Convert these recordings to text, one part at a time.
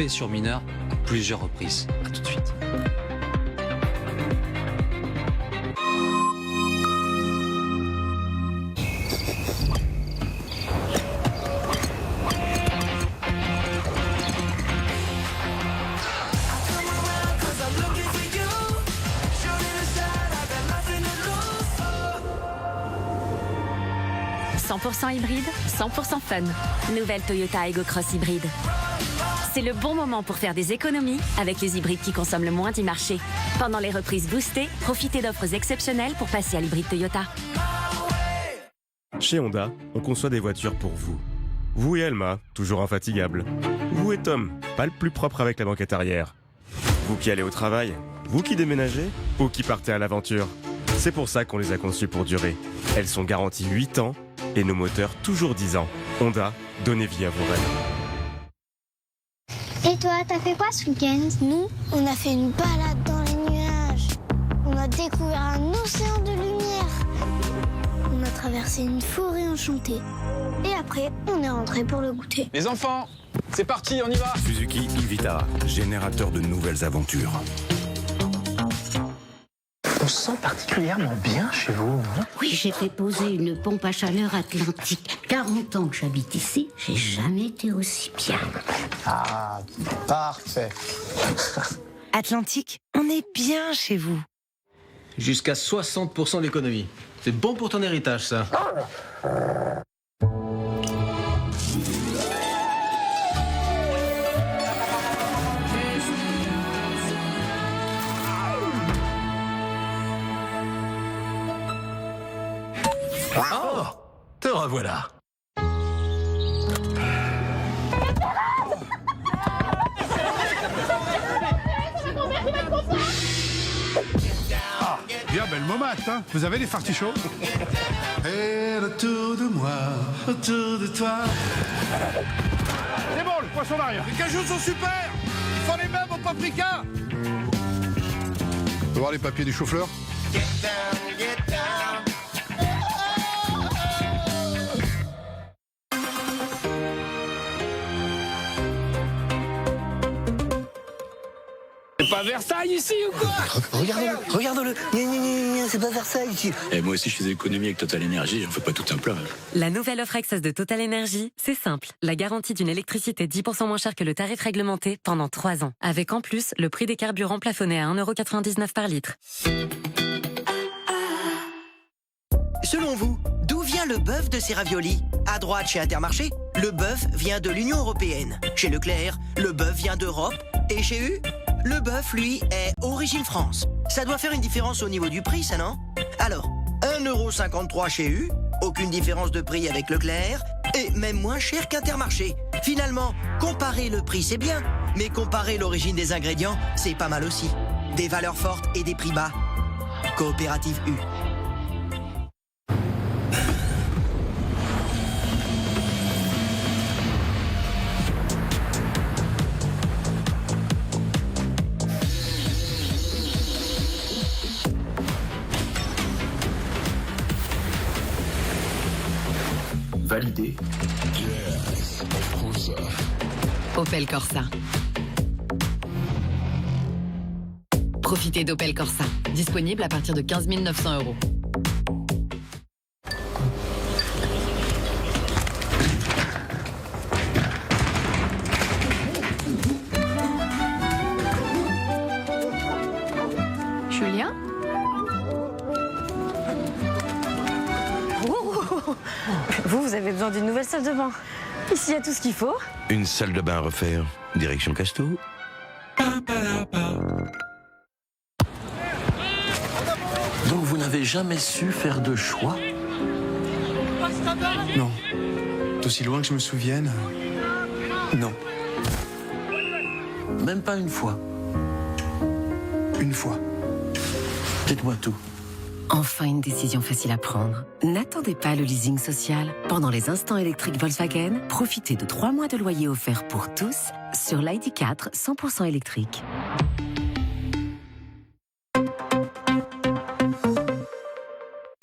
fait sur mineur à plusieurs reprises. À tout de suite. « 100% hybride, 100% fun. Nouvelle Toyota Aygo Cross hybride. C'est le bon moment pour faire des économies avec les hybrides qui consomment le moins du marché. Pendant les reprises boostées, profitez d'offres exceptionnelles pour passer à l'hybride Toyota. Chez Honda, on conçoit des voitures pour vous. Vous et Alma, toujours infatigable. Vous et Tom, pas le plus propre avec la banquette arrière. Vous qui allez au travail, vous qui déménagez ou qui partez à l'aventure. C'est pour ça qu'on les a conçues pour durer. Elles sont garanties 8 ans et nos moteurs toujours 10 ans. Honda, donnez vie à vos rêves. Et toi, t'as fait quoi ce week-end? Nous, on a fait une balade dans les nuages. On a découvert un océan de lumière. On a traversé une forêt enchantée. Et après, on est rentré pour le goûter. Les enfants, c'est parti, on y va. Suzuki e-Vitara, générateur de nouvelles aventures. On se sent particulièrement bien chez vous, non? Oui, j'ai fait poser une pompe à chaleur Atlantique. 40 ans que j'habite ici, j'ai jamais été aussi bien. Ah, parfait. Atlantique, on est bien chez vous. Jusqu'à 60% d'économie. C'est bon pour ton héritage, ça. Oh, te revoilà. Ah, bien belle momate, hein. Vous avez des fartichauds? Et autour de moi, autour de toi. C'est bon, le poisson d'arrière. Les cajous sont super. Ils font les mêmes au paprika. On peut voir les papiers du chou-fleur? C'est pas Versailles ici ou quoi? Regarde-le, regarde-le. C'est pas Versailles ici. Et moi aussi, je fais des économies avec Total Energy. On fait pas tout un plat. La nouvelle offre Access de Total Energy, c'est simple. La garantie d'une électricité 10% moins chère que le tarif réglementé pendant 3 ans. Avec en plus, le prix des carburants plafonné à 1,99 € par litre. Selon vous, d'où vient le bœuf de ces raviolis? À droite, chez Intermarché, le bœuf vient de l'Union européenne. Chez Leclerc, le bœuf vient d'Europe. Et chez U, le bœuf, lui, est origine France. Ça doit faire une différence au niveau du prix, ça, non? Alors, 1,53 € chez U, aucune différence de prix avec Leclerc, et même moins cher qu'Intermarché. Finalement, comparer le prix, c'est bien, mais comparer l'origine des ingrédients, c'est pas mal aussi. Des valeurs fortes et des prix bas. Coopérative U. Validé. Opel Corsa. Profitez d'Opel Corsa. Disponible à partir de 15 900 €. Julien? Vous avez besoin d'une nouvelle salle de bain. Ici, il y a tout ce qu'il faut. Une salle de bain à refaire. Direction Casto. Donc vous n'avez jamais su faire de choix? Non. D'aussi loin que je me souvienne, non. Même pas une fois? Une fois. Dites-moi tout. Enfin une décision facile à prendre. N'attendez pas le leasing social. Pendant les instants électriques Volkswagen, profitez de 3 mois de loyer offerts pour tous sur l'ID4 100% électrique.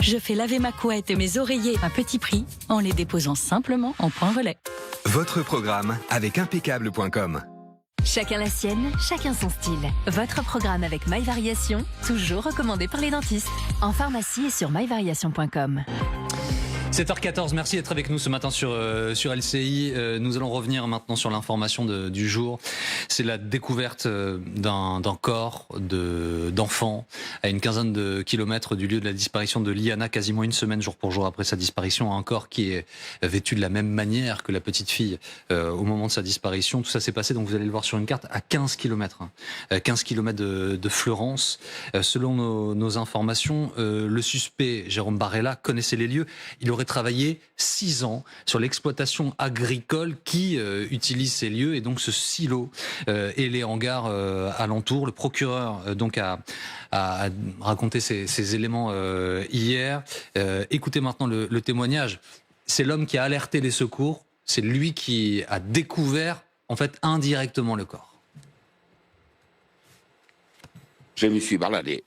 Je fais laver ma couette et mes oreillers à petit prix en les déposant simplement en point relais. Votre programme avec impeccable.com. Chacun la sienne, chacun son style. Votre programme avec My Variation, toujours recommandé par les dentistes. En pharmacie et sur myvariation.com. 7h14, merci d'être avec nous ce matin sur LCI. Nous allons revenir maintenant sur l'information du jour. C'est la découverte d'un corps d'enfant à une quinzaine de kilomètres du lieu de la disparition de Liana, quasiment une semaine jour pour jour après sa disparition. Un corps qui est vêtu de la même manière que la petite fille au moment de sa disparition. Tout ça s'est passé, donc vous allez le voir sur une carte, à 15 kilomètres. 15 kilomètres de Fleurance. Selon nos informations, le suspect, Jérôme Barella, connaissait les lieux. Il aurait travaillé 6 ans sur l'exploitation agricole qui utilise ces lieux et donc ce silo et les hangars alentours. Le procureur donc a raconté ces éléments hier. Écoutez maintenant le témoignage. C'est l'homme qui a alerté les secours. C'est lui qui a découvert en fait indirectement le corps. Je me suis baladé